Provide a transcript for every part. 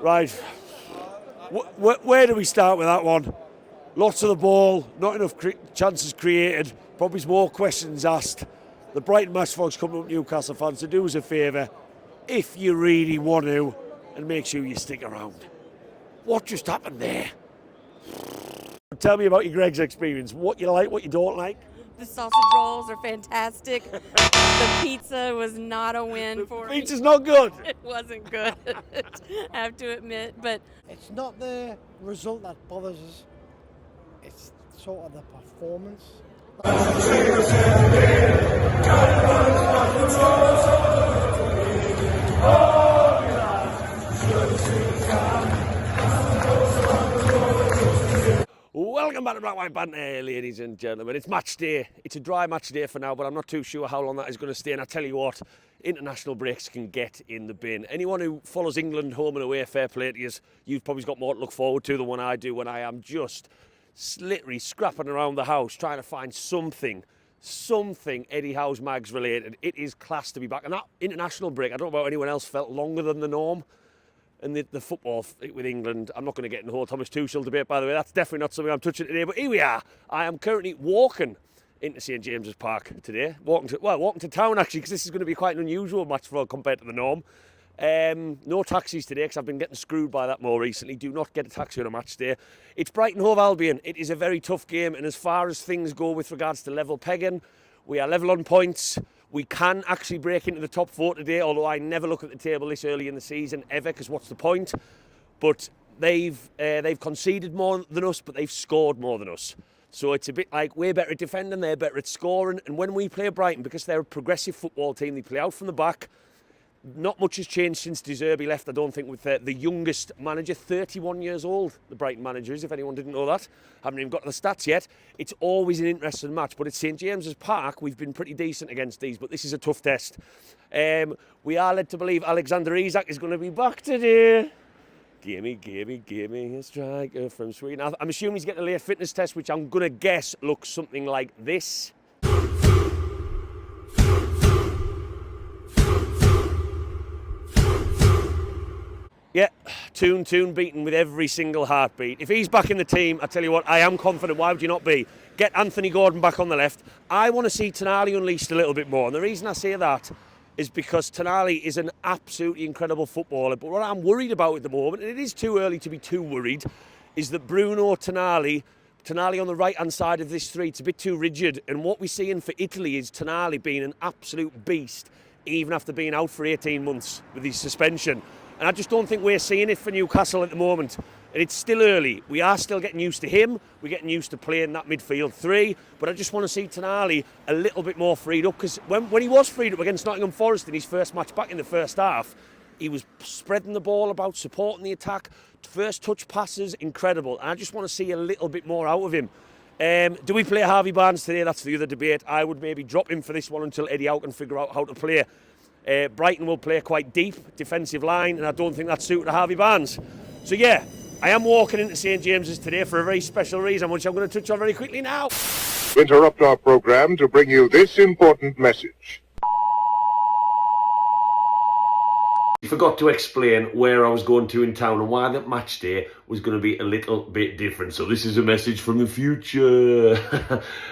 Right. Where do we start with that one? Lots of the ball, not enough chances created, probably more questions asked. The Brighton match folks coming up, Newcastle fans, to do us a favour, if you really want to, and make sure you stick around. What just happened there? Tell me about your Greg's experience. What you like, what you don't like. The sausage rolls are fantastic. The pizza was not a win for me. Pizza's not good. It wasn't good, I have to admit. But it's not the result that bothers us. It's sort of the performance. Welcome back to Black White Banter, ladies and gentlemen. It's match day. It's a dry match day for now, but I'm not too sure how long that is going to stay. And I tell you what, international breaks can get in the bin. Anyone who follows England home and away, fair play to you. You've probably got more to look forward to than what I do when I am just literally scrapping around the house trying to find something Eddie Howe's Mags related. It is class to be back. And that international break, I don't know about anyone else, felt longer than the norm. And the football with England, I'm not going to get in the whole Thomas Tuchel debate, by the way. That's definitely not something I'm touching today. But here we are. I am currently walking into St James's Park today. Walking to town, actually, because this is going to be quite an unusual match for compared to the norm. No taxis today, because I've been getting screwed by that more recently. Do not get a taxi on a match day. It's Brighton Hove Albion. It is a very tough game. And as far as things go with regards to level pegging, we are level on points. We can actually break into the top four today, although I never look at the table this early in the season ever, because what's the point? But they've conceded more than us, but they've scored more than us. So it's a bit like we're better at defending, they're better at scoring. And when we play Brighton, because they're a progressive football team, they play out from the back. Not much has changed since De Zerbi left, I don't think, with the youngest manager, 31 years old, the Brighton manager is, if anyone didn't know that. Haven't even got to the stats yet. It's always an interesting match, but at St James's Park, we've been pretty decent against these, but this is a tough test. We are led to believe Alexander Isak is going to be back today. Gimme a striker from Sweden. I'm assuming he's getting a late fitness test, which I'm going to guess looks something like this. Yeah, tune beaten with every single heartbeat. If he's back in the team, I tell you what, I am confident. Why would you not be? Get Anthony Gordon back on the left. I want to see Tonali unleashed a little bit more. And the reason I say that is because Tonali is an absolutely incredible footballer. But what I'm worried about at the moment, and it is too early to be too worried, is that Tonali on the right-hand side of this three, it's a bit too rigid. And what we're seeing for Italy is Tonali being an absolute beast, even after being out for 18 months with his suspension. And I just don't think we're seeing it for Newcastle at the moment. And it's still early. We are still getting used to him. We're getting used to playing that midfield three. But I just want to see Tonali a little bit more freed up. Because when he was freed up against Nottingham Forest in his first match back in the first half, he was spreading the ball about, supporting the attack. First touch passes, incredible. And I just want to see a little bit more out of him. Do we play Harvey Barnes today? That's the other debate. I would maybe drop him for this one until Eddie Howe can figure out how to play. Brighton will play quite deep defensive line, and I don't think that's suited to Harvey Barnes. So yeah, I am walking into St James's today for a very special reason, which I'm going to touch on very quickly now. Interrupt our programme to bring you this important message. I forgot to explain where I was going to in town and why that match day was going to be a little bit different. So this is a message from the future.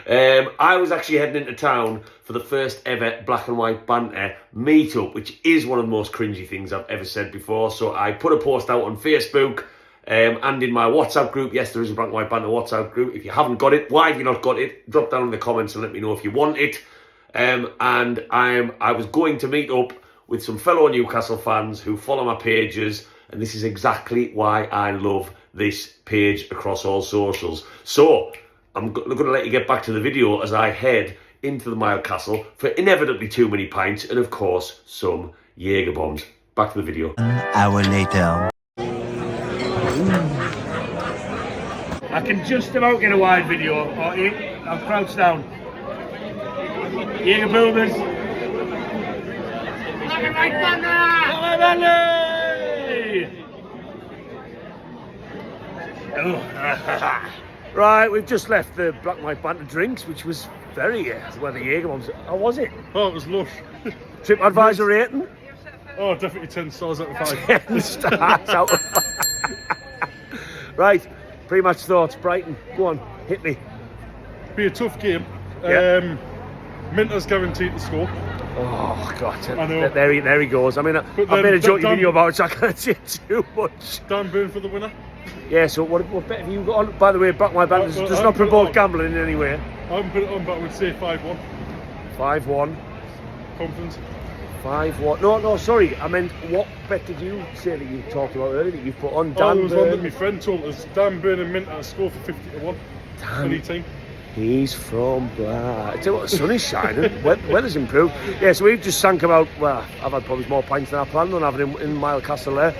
I was actually heading into town for the first ever Black and White Banter Meetup, which is one of the most cringy things I've ever said before. So I put a post out on Facebook and in my WhatsApp group. Yes, there is a Black and White Banter WhatsApp group. If you haven't got it, why have you not got it? Drop down in the comments and let me know if you want it. And I was going to meet up with some fellow Newcastle fans who follow my pages, and this is exactly why I love this page across all socials. So I'm going to let you get back to the video as I head into the Mile Castle for inevitably too many pints and, of course, some Jaeger bombs. Back to the video. An hour later. I can just about get a wide video. I'll crouch down. Jaeger bombers. Right, we've just left the Black and White Banter drinks, which was very well, the Jaeger bombs. How was it? Oh, it was lush. TripAdvisor rating? Oh, definitely 10 stars out of 5. 10 stars out of 5. Right, pre-match thoughts. Brighton, go on, hit me. Be a tough game. Yeah. Minter's guaranteed to score. Oh, God. I know. There he goes. I mean, I've then made a joking Dan- video about it, so I can't say too much. Dan Burn for the winner. Yeah, so what bet have you got on? By the way, back my band does not promote gambling in any way. I haven't put it on, but I would say 5-1. 5-1. Confidence. 5-1. No, sorry. I meant, what bet did you say that you talked about earlier that you put on? There Dan was one that Burn? my friend told us. Dan Burn and Minter score for 50-1. Any team. He's from Blah. I tell you what, the sun is shining. Weather's improved. Yeah, so we've just sank about, well, I've had probably more pints than I planned on having in Newcastle there.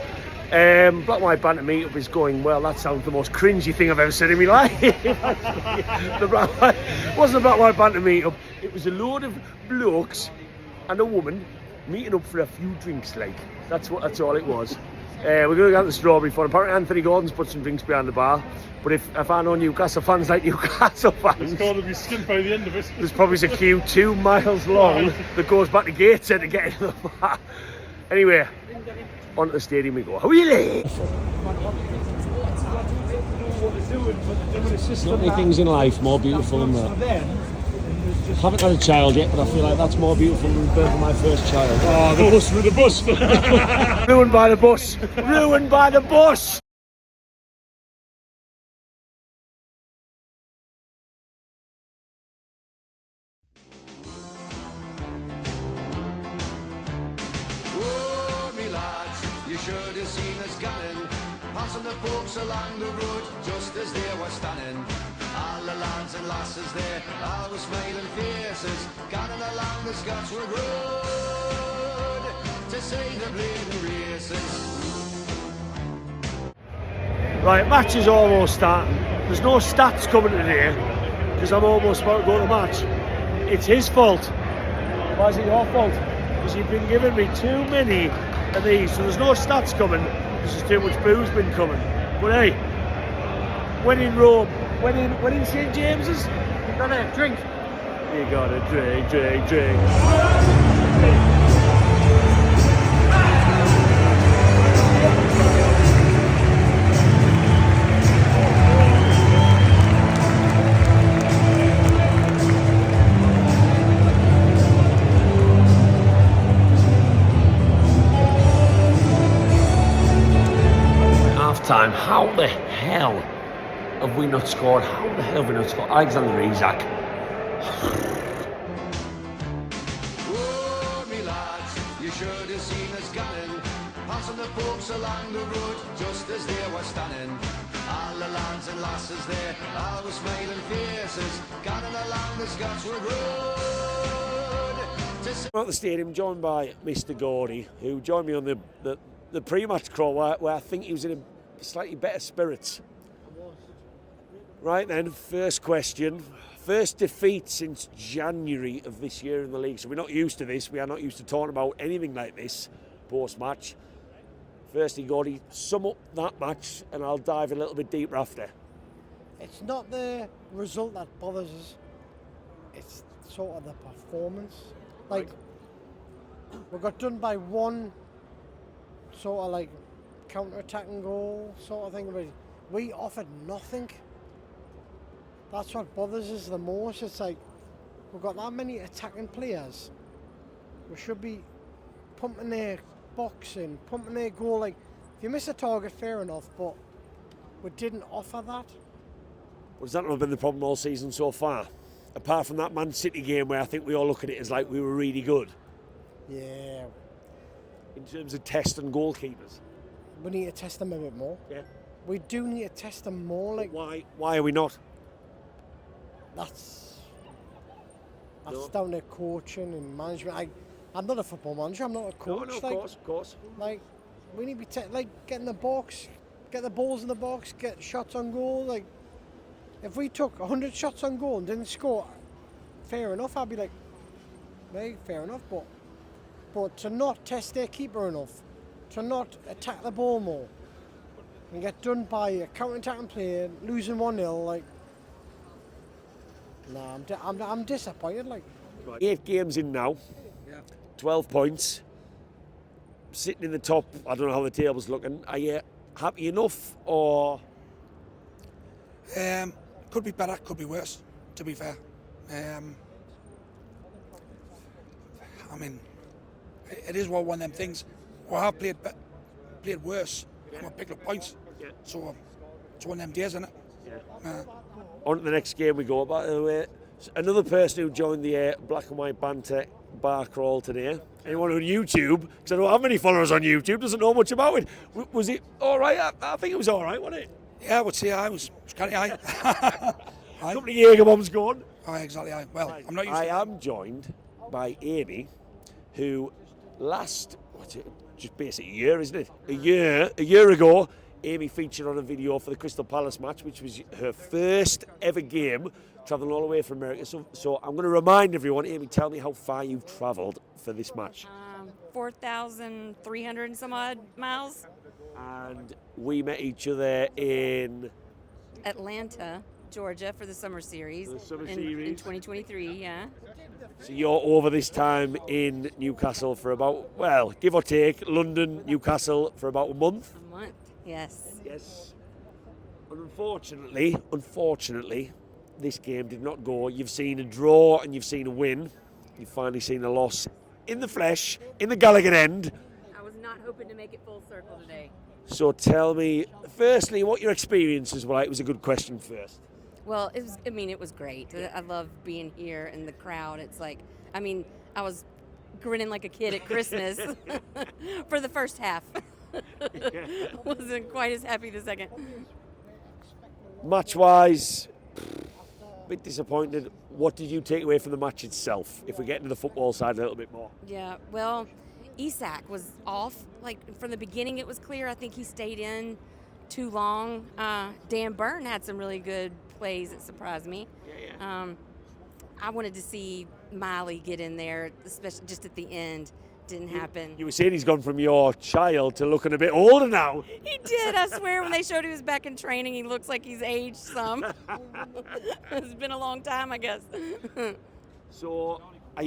Black and White Banter Meetup is going well. That sounds the most cringy thing I've ever said in my life. Wasn't a Black and White Banter Meetup. It was a load of blokes and a woman meeting up for a few drinks, like. That's all it was. We're going to go to the Strawberry Fun. Apparently Anthony Gordon's put some drinks behind the bar. But if I know Newcastle fans like Newcastle fans, It's going to be skint by the end of it. there's probably a queue 2 miles long that goes back to Gateshead to get into the bar. Anyway, onto the stadium we go. Really? Not many things in life more beautiful than that. Haven't had a child yet, but I feel like that's more beautiful than the birth of my first child. Oh, the bus. Ruined by the bus. Ruined by the bus. Oh, me lads, you should have seen us gunning, passing the folks along the road just as they were standing. All the lads and lasses there, all with smiling faces, gunning along the Scotswood Road to see the bleeding races. Right, match is almost starting. There's no stats coming today because I'm almost about to go to the match. It's his fault. Why is it your fault? Because you've been giving me too many of these, so there's no stats coming because there's too much booze been coming. But hey, when in Rome, when in St James's, you gotta drink. You gotta drink. Time. How the hell have we not scored? How the hell have we not scored? Alexander Isak. Oh, me lads, you should have seen us gunning, passing the folks along the road just as they were standing. All the lads and lasses there, all with smiling faces, gunning along the Scotswood Road. We're at the stadium, joined by Mr Gardy, who joined me on the pre-match crawl where I think he was in a slightly better spirits. Right then, first question. First defeat since January of this year in the league. So we're not used to this. We are not used to talking about anything like this post-match. Firstly, Gordy, sum up that match and I'll dive a little bit deeper after. It's not the result that bothers us. It's sort of the performance. Like, we got done by one sort of like counter-attacking goal sort of thing. We offered nothing. That's what bothers us the most. It's like, we've got that many attacking players. We should be pumping their box in, pumping their goal. Like, if you miss a target, fair enough, but we didn't offer that. Well, has that not been the problem all season so far? Apart from that Man City game where I think we all look at it as like we were really good. Yeah. In terms of test and goalkeepers. We need to test them a bit more. Yeah. We do need to test them more. Like, why are we not? That's down to coaching and management. I'm not a football manager. I'm not a coach. No, of course. Like, we need to be get in the box, get the balls in the box, get shots on goal. Like, if we took 100 shots on goal and didn't score, fair enough. I'd be like, hey, fair enough. But to not test their keeper enough, to not attack the ball more, and get done by a counter-attacking player, losing 1-0, like, nah, I'm disappointed. Like, Right. 8 games in now, 12 points. sitting in the top, I don't know how the table's looking. Are you happy enough, or? Could be better, could be worse, to be fair. I mean, it is one of them things. Well, I have played worse, and we've picked up points. Yeah. So it's one of them days, isn't it? Yeah. On to the next game we go. By the way, another person who joined the Black and White Banter bar crawl today. Anyone on YouTube, because I don't have many followers on YouTube, doesn't know much about it. Was it all right? I think it was all right, wasn't it? Yeah, I would say I was kind of A couple of Jaeger bombs going. Aye, exactly. Aye. Well, I'm not used I to am joined by Amy, who just basically a year, isn't it? A year ago, Amy featured on a video for the Crystal Palace match, which was her first ever game, travelling all the way from America. So I'm going to remind everyone, Amy, tell me how far you've travelled for this match. 4,300 and some odd miles. And we met each other in Atlanta, Georgia for the summer series. The summer in series. 2023, yeah. So you're over this time in Newcastle for about, well, give or take, London, Newcastle for about a month. A month, yes. Yes. Unfortunately, this game did not go. You've seen a draw and you've seen a win. You've finally seen a loss in the flesh, in the Gallagher end. I was not hoping to make it full circle today. So tell me, firstly, what your experiences were like. It was a good question first. Well, it was great. I love being here in the crowd. It's like, I was grinning like a kid at Christmas for the first half. Wasn't quite as happy the second. Match-wise, a bit disappointed. What did you take away from the match itself, if we get into the football side a little bit more? Yeah, well, Isak was off. Like, from the beginning it was clear. I think he stayed in too long. Dan Burn had some really good plays that surprised me. I wanted to see Miley get in there, especially just at the end. Didn't happen. You were saying he's gone from your child to looking a bit older now. He did, I swear. When they showed he was back in training, he looks like he's aged some. It's been a long time, I guess. So, are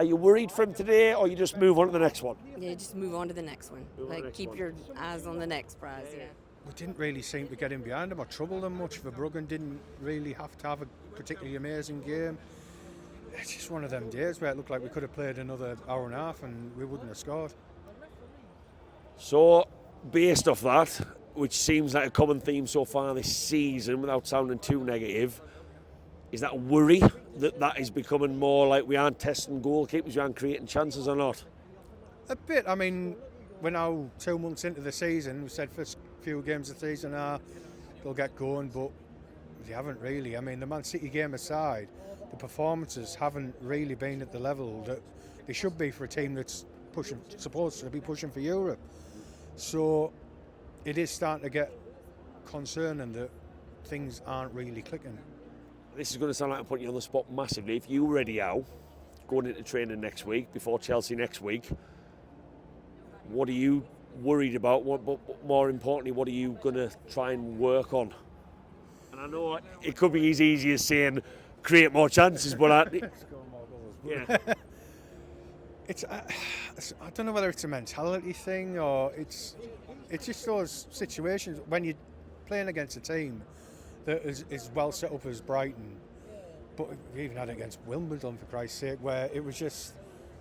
you worried from today, or you just move on to the next one? Yeah, just move on to the next one. Keep your eyes on the next prize, yeah. We didn't really seem to get in behind them or trouble them much. Verbruggen didn't really have to have a particularly amazing game. It's just one of them days where it looked like we could have played another hour and a half and we wouldn't have scored. So, based off that, which seems like a common theme so far this season, without sounding too negative, is that a worry that is becoming more like we aren't testing goalkeepers, we aren't creating chances or not? A bit. I mean, we're now 2 months into the season. We said first few games of the season, they'll get going, but they haven't really. I mean, the Man City game aside, the performances haven't really been at the level that they should be for a team that's supposed to be pushing for Europe. So it is starting to get concerning that things aren't really clicking. This is going to sound like I'm putting you on the spot massively. If you were Eddie Howe, going into training next week, before Chelsea next week, what are you worried about? But more importantly, what are you going to try and work on? And I know it could be as easy as saying create more chances, but yeah. I don't know whether it's a mentality thing or it's just those situations when you're playing against a team that is well set up as Brighton, but we even had it against Wimbledon for Christ's sake, where it was just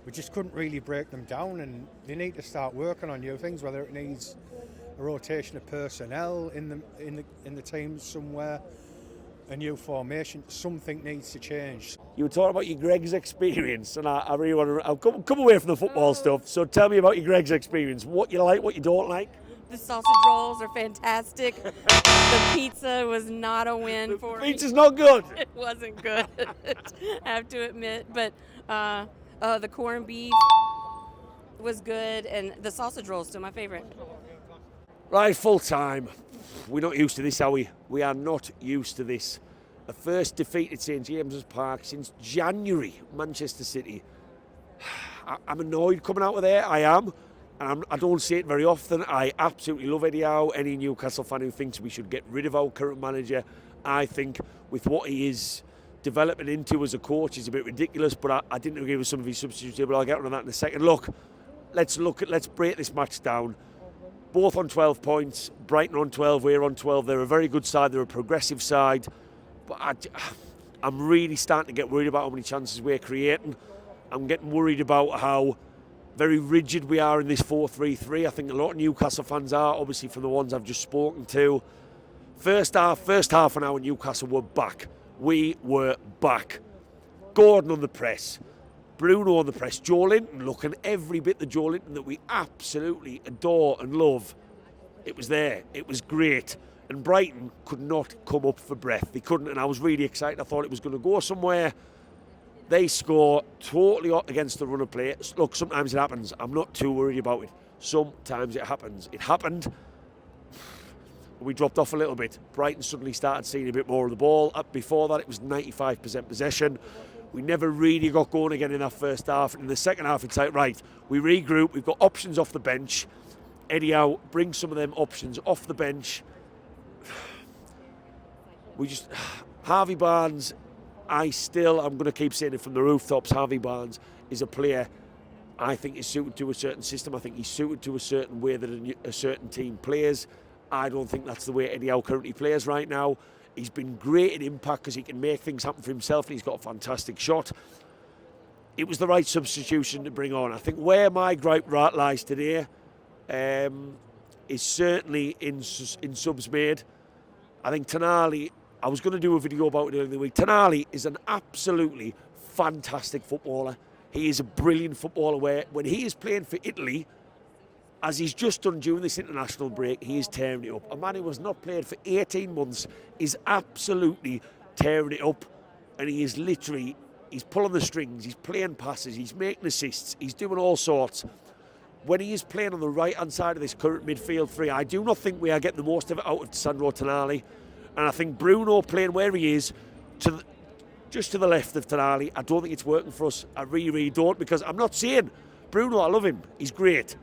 we just couldn't really break them down, and they need to start working on new things, whether it needs a rotation of personnel in the teams somewhere, a new formation, something needs to change. You were talking about your Greg's experience, and I really want to. I'll come away from the football stuff. So tell me about your Greg's experience. What you like, what you don't like. The sausage rolls are fantastic. The pizza was not a win for me. Pizza's not good. It wasn't good, I have to admit. But the corned beef was good, and the sausage rolls still my favorite. Right, full time. We're not used to this, are we? We are not used to this. A first defeat at St James's Park since January, Manchester City. I'm annoyed coming out of there, I am. And I don't see it very often. I absolutely love Eddie Howe. Any Newcastle fan who thinks we should get rid of our current manager, I think with what he is developing into as a coach is a bit ridiculous, but I didn't agree with some of his substitutes, but I'll get on that in a second. Look, let's break this match down. Both on 12 points, Brighton on 12, we're on 12. They're a very good side, they're a progressive side. But I'm really starting to get worried about how many chances we're creating. I'm getting worried about how very rigid we are in this 4-3-3. I think a lot of Newcastle fans are, obviously from the ones I've just spoken to. First half an hour, Newcastle were back. We were back. Gordon on the press, Bruno on the press, Joe Linton looking every bit the Joe Linton that we absolutely adore and love. It was there. It was great. And Brighton could not come up for breath. They couldn't, and I was really excited. I thought it was going to go somewhere. They score totally against the run of play. Look, sometimes it happens. I'm not too worried about it. Sometimes it happens. It happened. We dropped off a little bit. Brighton suddenly started seeing a bit more of the ball. Before that, it was 95% possession. We never really got going again in that first half. In the second half, it's like, right, we regroup. We've got options off the bench. Eddie Howe brings some of them options off the bench. Harvey Barnes, I'm going to keep saying it from the rooftops, Harvey Barnes is a player I think is suited to a certain system. I think he's suited to a certain way that a certain team plays. I don't think that's the way Eddie Howe currently plays right now. He's been great in impact because he can make things happen for himself, and he's got a fantastic shot. It was the right substitution to bring on. I think where my gripe lies today is certainly in subs made. I think Tonali, I was going to do a video about it earlier in the week. Tonali is an absolutely fantastic footballer. He is a brilliant footballer where when he is playing for Italy, as he's just done during this international break, he is tearing it up. A man who has not played for 18 months is absolutely tearing it up. And he is literally, he's pulling the strings, he's playing passes, he's making assists, he's doing all sorts. When he is playing on the right-hand side of this current midfield three, I do not think we are getting the most of it out of Sandro Tonali. And I think Bruno playing where he is, just to the left of Tonali, I don't think it's working for us. I really, really don't, because I'm not saying Bruno, I love him, he's great.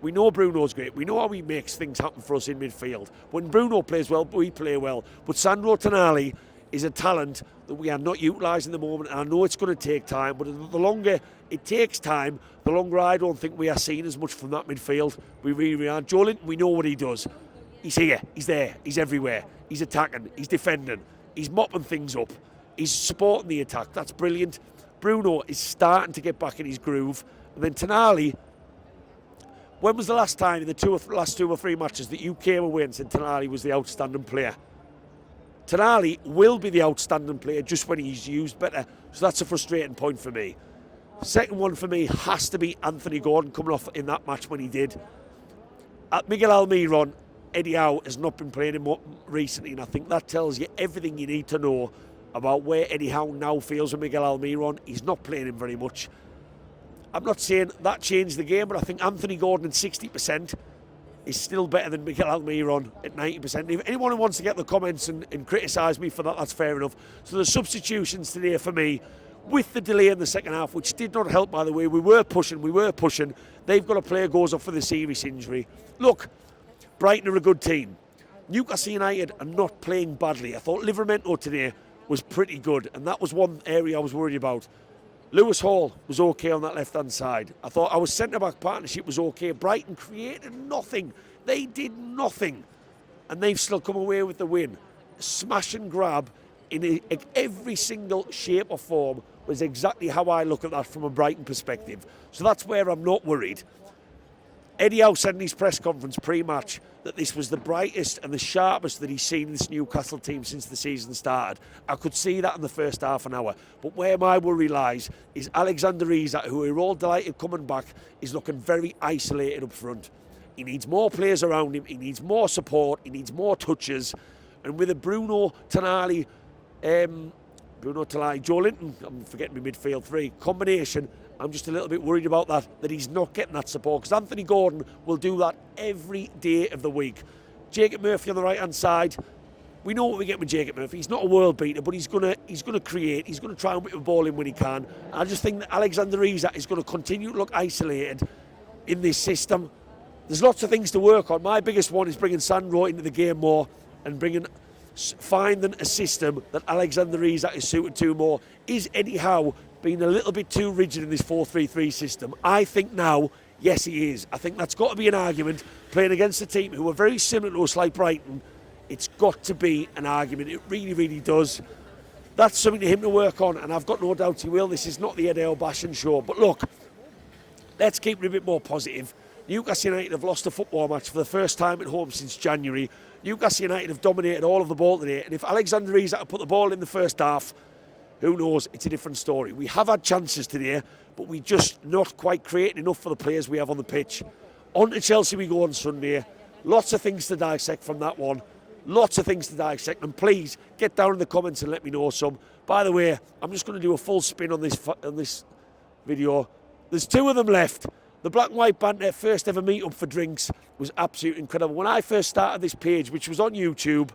We know Bruno's great. We know how he makes things happen for us in midfield. When Bruno plays well, we play well. But Sandro Tonali is a talent that we are not utilising at the moment. And I know it's going to take time, but the longer it takes time, the longer I don't think we are seeing as much from that midfield. We really are. Joe Linton, we know what he does. He's here, he's there, he's everywhere. He's attacking, he's defending, he's mopping things up, he's supporting the attack. That's brilliant. Bruno is starting to get back in his groove. And then Tonali, when was the last time in the last 2 or 3 matches that you came away and said Tonali was the outstanding player? Tonali will be the outstanding player just when he's used better. So that's a frustrating point for me. Second one for me has to be Anthony Gordon coming off in that match when he did. At Miguel Almiron, Eddie Howe has not been playing him recently, and I think that tells you everything you need to know about where Eddie Howe now feels with Miguel Almiron. He's not playing him very much. I'm not saying that changed the game, but I think Anthony Gordon at 60% is still better than Miguel Almiron at 90%. If anyone who wants to get the comments and criticise me for that, that's fair enough. So the substitutions today for me, with the delay in the second half, which did not help, by the way, we were pushing. They've got a player goes off with a serious injury. Look, Brighton are a good team. Newcastle United are not playing badly. I thought Livramento today was pretty good, and that was one area I was worried about. Lewis Hall was okay on that left-hand side. I thought our centre-back partnership was okay. Brighton created nothing. They did nothing. And they've still come away with the win. Smash and grab in every single shape or form was exactly how I look at that from a Brighton perspective. So that's where I'm not worried. Eddie Howe said in his press conference pre-match that this was the brightest and the sharpest that he's seen in this Newcastle team since the season started. I could see that in the first half an hour. But where my worry lies is Alexander Isak, who we're all delighted coming back, is looking very isolated up front. He needs more players around him. He needs more support. He needs more touches. And with a Bruno Tonali, Joe Linton, I'm forgetting my midfield three, combination, I'm just a little bit worried about that he's not getting that support, because Anthony Gordon will do that every day of the week. Jacob Murphy on the right-hand side, we know what we get with Jacob Murphy. He's not a world beater, but he's going to create, he's going to try and whip the ball in when he can. I just think that Alexander Isak is going to continue to look isolated in this system. There's lots of things to work on. My biggest one is bringing Sandro into the game more and finding a system that Alexander Isak is suited to more. Is Eddie Howe being a little bit too rigid in this 4-3-3 system? I think now Yes, he is. I think that's got to be an argument. Playing against a team who are very similar to us, like Brighton, it's got to be an argument. It really, really does. That's something to him to work on, and I've got no doubt he will. This is not the Ed Ale bashing show. But look, let's keep it a bit more positive. Newcastle United have lost a football match for the first time at home since January. Newcastle United have dominated all of the ball today, and if Alexander Isak had put the ball in the first half, who knows, it's a different story. We have had chances today, but we just not quite creating enough for the players we have on the pitch. On to Chelsea we go on Sunday. Lots of things to dissect from that one. Lots of things to dissect, and please get down in the comments and let me know some. By the way, I'm just going to do a full spin on this video. There's 2 of them left. The Black and White Banter first ever meet-up for drinks was absolutely incredible. When I first started this page, which was on YouTube,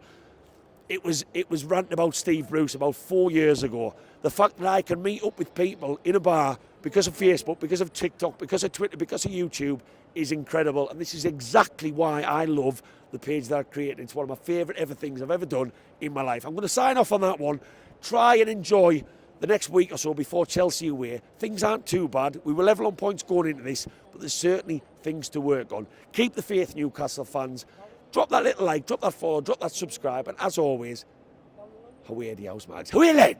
it was ranting about Steve Bruce about 4 years ago. The fact that I can meet up with people in a bar because of Facebook, because of TikTok, because of Twitter, because of YouTube is incredible. And this is exactly why I love the page that I've created. It's one of my favourite ever things I've ever done in my life. I'm going to sign off on that one. Try and enjoy the next week or so before Chelsea away. Things aren't too bad. We were level on points going into this, but there's certainly things to work on. Keep the faith, Newcastle fans. Drop that little like, drop that follow, drop that subscribe, and as always, away the house, mags. Away, lad!